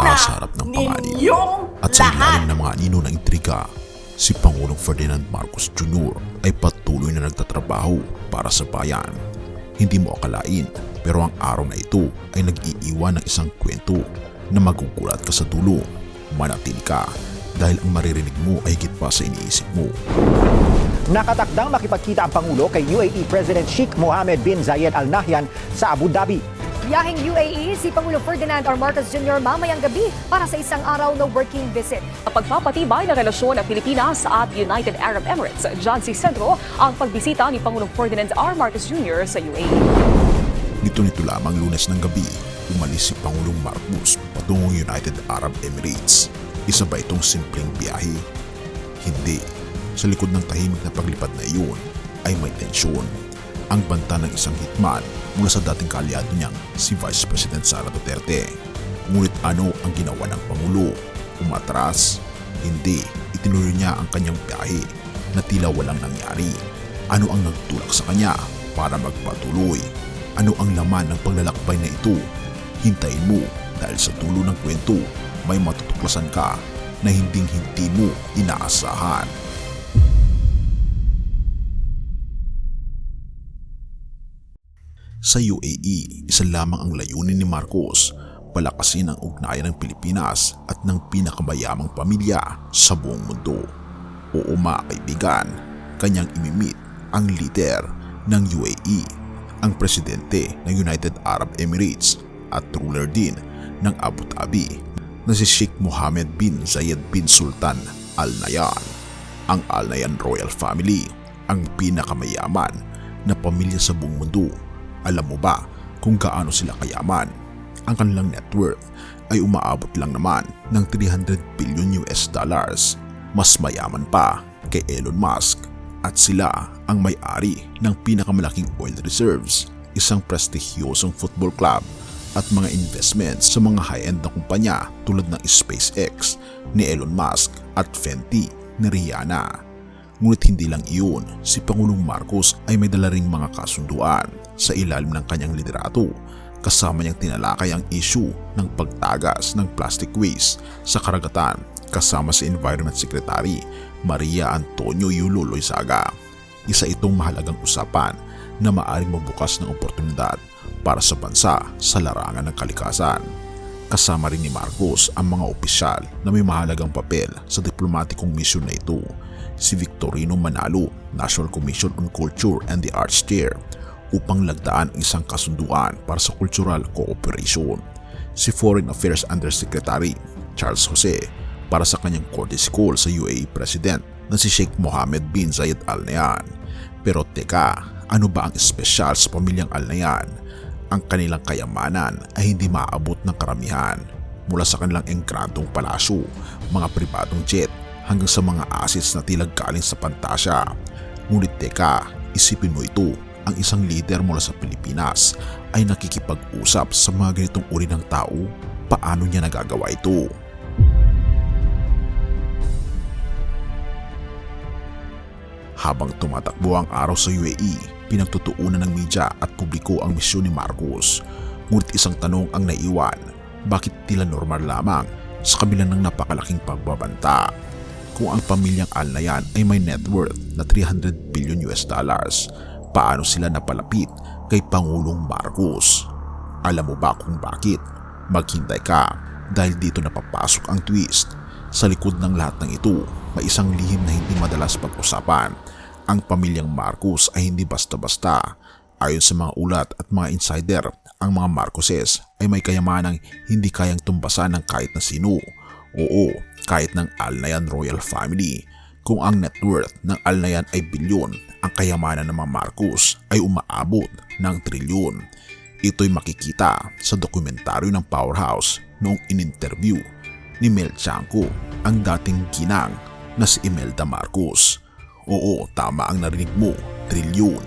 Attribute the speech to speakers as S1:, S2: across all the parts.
S1: bumanta sa harap ng panganib. At sa ilalim ng mga anino ng intriga, si Pangulong Ferdinand Marcos Jr. ay patuloy na nagtatrabaho para sa bayan. Hindi mo akalain, pero ang araw na ito ay nag-iiwan ng isang kwento na magugulat ka sa dulo. Manatili ka dahil ang maririnig mo ay higit pa sa iniisip mo.
S2: Nakatakdang makipagkita ang Pangulo kay UAE President Sheikh Mohammed bin Zayed Al Nahyan sa Abu Dhabi.
S3: Biyaheng UAE si Pangulo Ferdinand R. Marcos Jr. mamayang gabi para sa isang araw na working visit.
S4: Pagpapatibay ng relasyon ng Pilipinas at United Arab Emirates, dyan si sentro ang pagbisita ni Pangulong Ferdinand R. Marcos Jr. sa UAE.
S1: Nito lamang Lunes ng gabi, umalis si Pangulong Marcos patungong United Arab Emirates. Isa ba itong simpleng biyahe? Hindi. Sa likod ng tahimik na paglipad na iyon ay may tensyon. Ang banta ng isang hitman mula sa dating kaalyado niyang si Vice President Sara Duterte. Ngunit ano ang ginawa ng Pangulo? Umatras? Hindi. Itinuloy niya ang kanyang biyahe na tila walang nangyari. Ano ang nagtulak sa kanya para magpatuloy? Ano ang laman ng paglalakbay na ito? Hintayin mo dahil sa dulo ng kwento may matutuklasan ka na hindi mo inaasahan. Sa UAE, isa lamang ang layunin ni Marcos, palakasin ang ugnayan ng Pilipinas at ng pinakamayamang pamilya sa buong mundo. Oo mga kaibigan, kanyang imimit ang leader ng UAE, ang presidente ng United Arab Emirates at ruler din ng Abu Dhabi na si Sheikh Mohammed bin Zayed bin Sultan Al Nahyan. Ang Al Nahyan Royal Family, ang pinakamayaman na pamilya sa buong mundo. Alam mo ba kung gaano sila kayaman? Ang kanilang net worth ay umaabot lang naman ng $300 billion. Mas mayaman pa kay Elon Musk at sila ang may-ari ng pinakamalaking oil reserves, isang prestigyosong football club at mga investments sa mga high-end na kumpanya tulad ng SpaceX ni Elon Musk at Fenty ni Rihanna. Ngunit hindi lang iyon, si Pangulong Marcos ay may dala ring mga kasunduan sa ilalim ng kanyang liderato, kasama niyang tinalakay ang issue ng pagtagas ng plastic waste sa karagatan kasama si Environment Secretary Maria Antonio Yulo Loizaga. Isa itong mahalagang usapan na maaring magbukas ng oportunidad para sa bansa sa larangan ng kalikasan. Kasama rin ni Marcos ang mga opisyal na may mahalagang papel sa diplomatikong misyon na ito. Si Victorino Manalo, National Commission on Culture and the Arts Chair, upang lagdaan isang kasunduan para sa cultural cooperation. Si Foreign Affairs Undersecretary Charles Jose para sa kanyang courtesy call sa UAE President na si Sheikh Mohammed bin Zayed Al Nahyan. Pero teka, ano ba ang espesyal sa pamilyang Al Nahyan? Ang kanilang kayamanan ay hindi maaabot ng karamihan, mula sa kanilang enggrandong palasyo, mga pribadong jet, hanggang sa mga assets na tila galing sa Pantasya. Ngunit teka, isipin mo ito, ang isang leader mula sa Pilipinas ay nakikipag-usap sa mga ganitong uri ng tao. Paano niya nagagawa ito? Habang tumatakbo ang araw sa UAE, pinagtutuunan ng media at publiko ang misyon ni Marcos. Ngunit isang tanong ang naiwan, bakit tila normal lamang sa kabila ng napakalaking pagbabanta? Kung ang pamilyang Al Nahyan ay may net worth na $300 billion, paano sila napalapit kay Pangulong Marcos? Alam mo ba kung bakit? Maghintay ka dahil dito napapasok ang twist. Sa likod ng lahat ng ito, may isang lihim na hindi madalas pag-usapan. Ang pamilyang Marcos ay hindi basta-basta. Ayon sa mga ulat at mga insider, ang mga Marcoses ay may kayamanang hindi kayang tumbasan ng kahit na sino. Oo, kahit ng Al Nahyan Royal Family. Kung ang net worth ng Al Nahyan ay bilyon, ang kayamanan ng mga Marcos ay umaabot ng trilyon. Ito'y makikita sa dokumentaryo ng Powerhouse noong in-interview ni Mel Chanco, ang dating ginang na si Imelda Marcos. Oo, tama ang narinig mo, trilyon.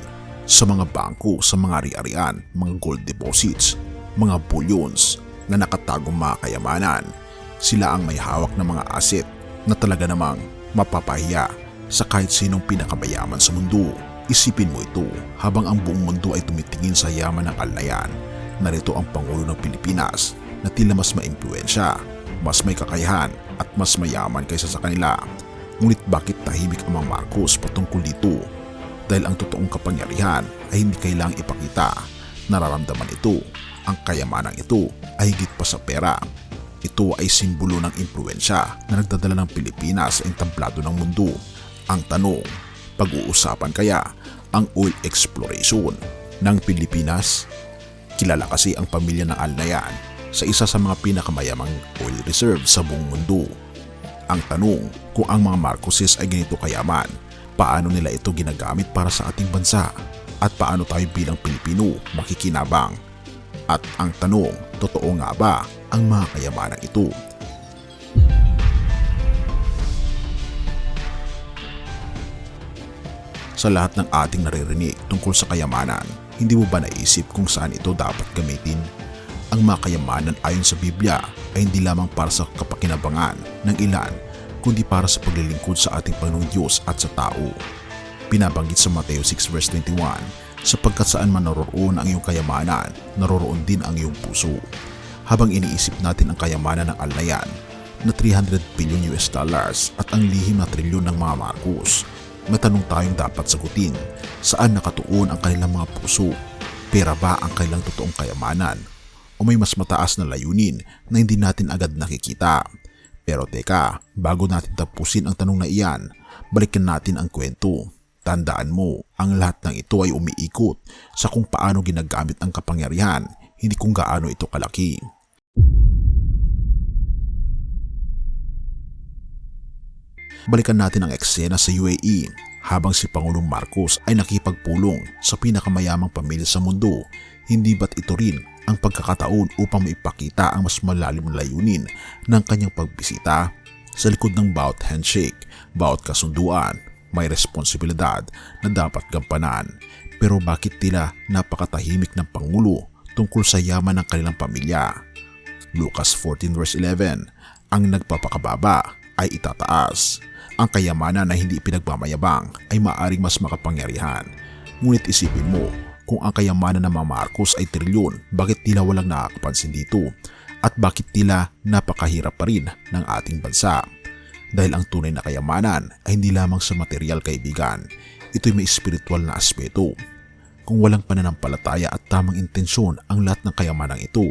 S1: Sa mga bangko, sa mga ari-arian, mga gold deposits, mga bullions na nakatagong mga kayamanan. Sila ang may hawak ng mga asset na talaga namang mapapahiya sa kahit sinong pinakabayaman sa mundo. Isipin mo ito, habang ang buong mundo ay tumitingin sa yaman ng Al Nahyan, narito ang Pangulo ng Pilipinas na tila mas maimpluwensya, mas may kakayahan at mas mayaman kaysa sa kanila. Ngunit bakit tahimik ang mga Marcos patungkol dito? Dahil ang totoong kapangyarihan ay hindi kailangang ipakita. Nararamdaman ito. Ang kayamanang ito ay higit pa sa pera. Ito ay simbolo ng impluwensya na nagdadala ng Pilipinas sa entablado ng mundo. Ang tanong, pag-uusapan kaya ang oil exploration ng Pilipinas? Kilala kasi ang pamilya ng Alnayan sa isa sa mga pinakamayamang oil reserve sa buong mundo. Ang tanong, kung ang mga Marcoses ay ganito kayaman, paano nila ito ginagamit para sa ating bansa? At paano tayo bilang Pilipino makikinabang? At ang tanong, totoo nga ba ang mga kayamanang ito? Sa lahat ng ating naririnig tungkol sa kayamanan, hindi mo ba naisip kung saan ito dapat gamitin? Ang mga kayamanan ayon sa Biblia ay hindi lamang para sa kapakinabangan ng ilan, kundi para sa paglilingkod sa ating Panginoong Diyos at sa tao. Binabanggit sa Mateo 6 verse 21, sapagkat saan man naroroon ang iyong kayamanan, naroroon din ang iyong puso. Habang iniisip natin ang kayamanan ng Alnayan na $300 billion at ang lihim na trilyon ng mga Marcos, may tanong tayong dapat sagutin. Saan nakatuon ang kanilang mga puso? Pera ba ang kanilang totoong kayamanan? O may mas mataas na layunin na hindi natin agad nakikita? Pero teka, bago natin tapusin ang tanong na iyan, balikan natin ang kwento. Tandaan mo, ang lahat ng ito ay umiikot sa kung paano ginagamit ang kapangyarihan, hindi kung gaano ito kalaki. Balikan natin ang eksena sa UAE habang si Pangulong Marcos ay nakipagpulong sa pinakamayamang pamilya sa mundo. Hindi ba't ito rin ang pagkakataon upang maipakita ang mas malalim na layunin ng kanyang pagbisita? Sa likod ng bawat handshake, bawat kasunduan, may responsibilidad na dapat gampanan. Pero bakit tila napakatahimik ng Pangulo tungkol sa yaman ng kanilang pamilya? Lucas 14 verse 11, ang nagpapakababa ay itataas. Ang kayamanan na hindi pinagmamayabang ay maaaring mas makapangyarihan. Ngunit isipin mo, kung ang kayamanan ng mga Marcos ay trilyon, bakit tila walang nakakapansin dito? At bakit tila napakahirap pa rin ng ating bansa? Dahil ang tunay na kayamanan ay hindi lamang sa material, kaibigan. Ito'y may espiritual na aspeto. Kung walang pananampalataya at tamang intensyon ang lahat ng kayamanang ito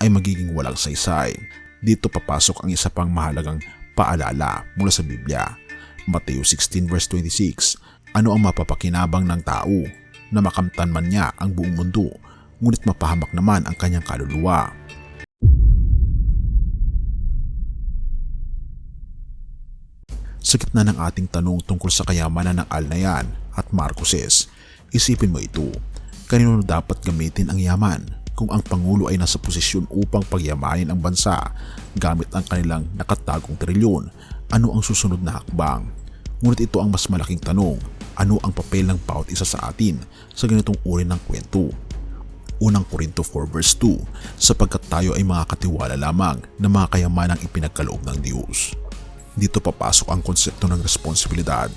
S1: ay magiging walang saysay. Dito papasok ang isa pang mahalagang paalala mula sa Biblia. Mateo 16 verse 26, ano ang mapapakinabang ng tao na makamtan man niya ang buong mundo, ngunit mapahamak naman ang kanyang kaluluwa? Sa gitna ng ating tanong tungkol sa kayamanan ng Alnayan at Marcoses, isipin mo ito, kanino dapat gamitin ang yaman? Kung ang Pangulo ay nasa posisyon upang pagyamanin ang bansa gamit ang kanilang nakatagong trilyon, ano ang susunod na hakbang? Ngunit ito ang mas malaking tanong, ano ang papel ng bawat isa sa atin sa ganitong uri ng kwento? Unang Korinto 4 verse 2, sapagkat tayo ay mga katiwala lamang na mga kayamanang ipinagkaloob ng Diyos. Dito papasok ang konsepto ng responsibilidad.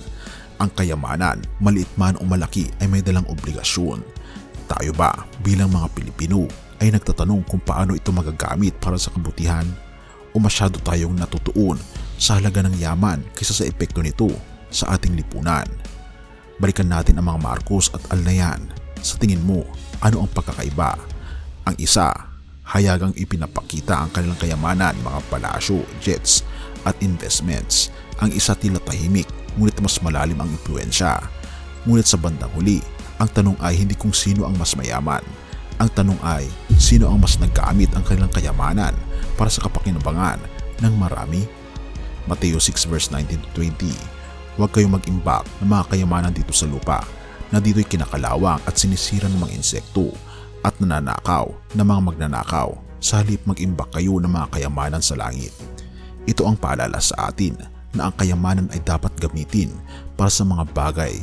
S1: Ang kayamanan, maliit man o malaki, ay may dalang obligasyon. Tayo ba bilang mga Pilipino ay nagtatanong kung paano ito magagamit para sa kabutihan? O masyado tayong natutuon sa halaga ng yaman kaysa sa epekto nito sa ating lipunan? Balikan natin ang mga Marcos at Alnayan. Sa tingin mo, ano ang pagkakaiba? Ang isa, hayagang ipinapakita ang kanilang kayamanan, mga palasyo, jets at investments. Ang isa tila tahimik, ngunit mas malalim ang impluwensya. Ngunit sa bandang huli, ang tanong ay hindi kung sino ang mas mayaman. Ang tanong ay sino ang mas naggamit ang kanilang kayamanan para sa kapakinabangan ng marami? Mateo 6 verse 19-20, huwag kayong mag-imbak ng mga kayamanan dito sa lupa, na dito'y kinakalawang at sinisira ng mga insekto at nananakaw ng mga magnanakaw, sa halip mag-imbak kayo ng mga kayamanan sa langit. Ito ang paalala sa atin na ang kayamanan ay dapat gamitin para sa mga bagay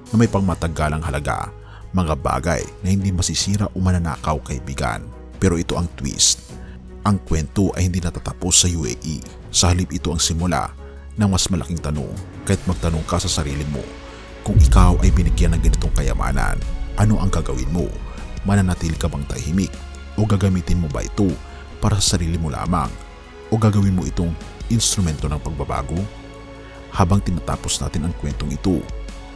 S1: na may pangmatagalang halaga, mga bagay na hindi masisira o mananakaw, kaibigan. Pero ito ang twist. Ang kwento ay hindi natatapos sa UAE. Sa halip ito ang simula ng mas malaking tanong. Kahit magtanong ka sa sarili mo, kung ikaw ay binigyan ng ganitong kayamanan, ano ang gagawin mo? Mananatili ka bang tahimik? O gagamitin mo ba ito para sa sarili mo lamang? O gagawin mo itong instrumento ng pagbabago? Habang tinatapos natin ang kwentong ito,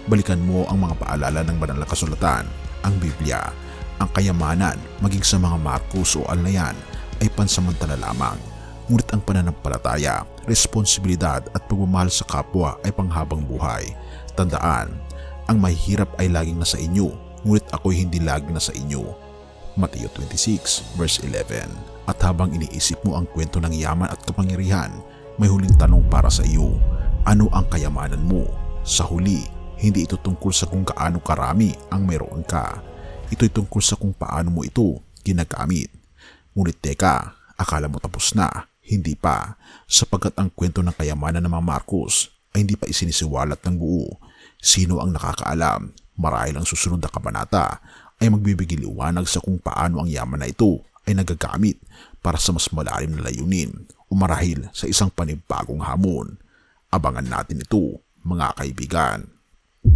S1: balikan mo ang mga paalala ng banal na kasulatan, ang Biblia. Ang kayamanan, maging sa mga Marcos o Alnayan, ay pansamantala lamang. Ngunit ang pananampalataya, responsibilidad at pagmamahal sa kapwa ay panghabang buhay. Tandaan, ang mahihirap ay laging nasa inyo, ngunit ako'y hindi laging nasa inyo. Mateo 26 verse 11. At habang iniisip mo ang kwento ng yaman at kapangyarihan, may huling tanong para sa iyo. Ano ang kayamanan mo? Sa huli, hindi ito tungkol sa kung gaano karami ang mayroon ka. Ito'y tungkol sa kung paano mo ito ginagamit. Ngunit teka, akala mo tapos na? Hindi pa, sapagkat ang kwento ng kayamanan ng mga Marcos ay hindi pa isinisiwalat ng buo. Sino ang nakakaalam? Marahil ang susunod na kabanata ay magbibigay liwanag sa kung paano ang yaman na ito ay nagagamit para sa mas malalim na layunin o marahil sa isang panibagong hamon. Abangan natin ito, mga kaibigan.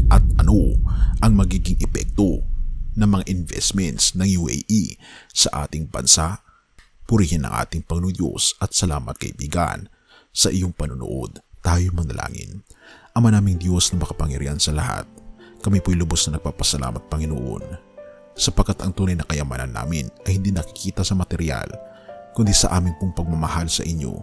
S1: At ano ang magiging epekto ng mga investments ng UAE sa ating bansa? Purihin ang ating Panginoon Diyos at salamat kaibigan sa iyong panunood. Tayo manalangin. Ama naming Diyos na makapangyarihan sa lahat, kami po'y lubos na nagpapasalamat Panginoon, sapagkat ang tunay na kayamanan namin ay hindi nakikita sa material, kundi sa aming pong pagmamahal sa inyo.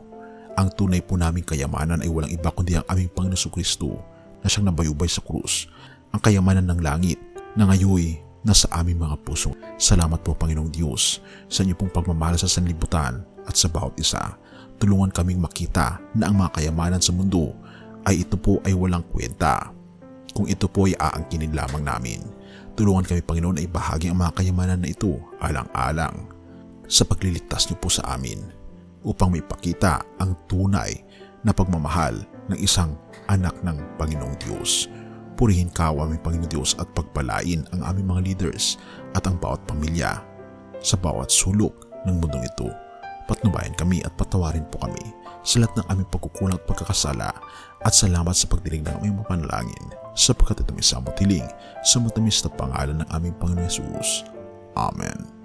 S1: Ang tunay po naming kayamanan ay walang iba kundi ang aming Panginoon Jesucristo na siyang nabayubay sa krus, ang kayamanan ng langit na ngayoy nasa aming mga puso. Salamat po Panginoong Diyos sa inyo pong pagmamahal sa sanlibutan at sa bawat isa. Tulungan kaming makita na ang mga kayamanan sa mundo ay ito po ay walang kwenta, kung ito po ay aangkinin lamang namin. Tulungan kami Panginoon na ibahagi ang mga kayamanan na ito alang-alang sa pagliligtas niyo po sa amin upang maipakita ang tunay na pagmamahal ng isang anak ng Panginoong Diyos. Purihin ka o aming Panginoong Diyos at pagpalain ang aming mga leaders at ang bawat pamilya sa bawat sulok ng mundong ito. Patnubayan kami at patawarin po kami sa lahat ng aming pagkukulang at pagkakasala, at salamat sa pagdinig ng aming mga panalangin sapagkat ito may samot hiling sa matamis na pangalan ng aming Panginoon Jesus. Amen.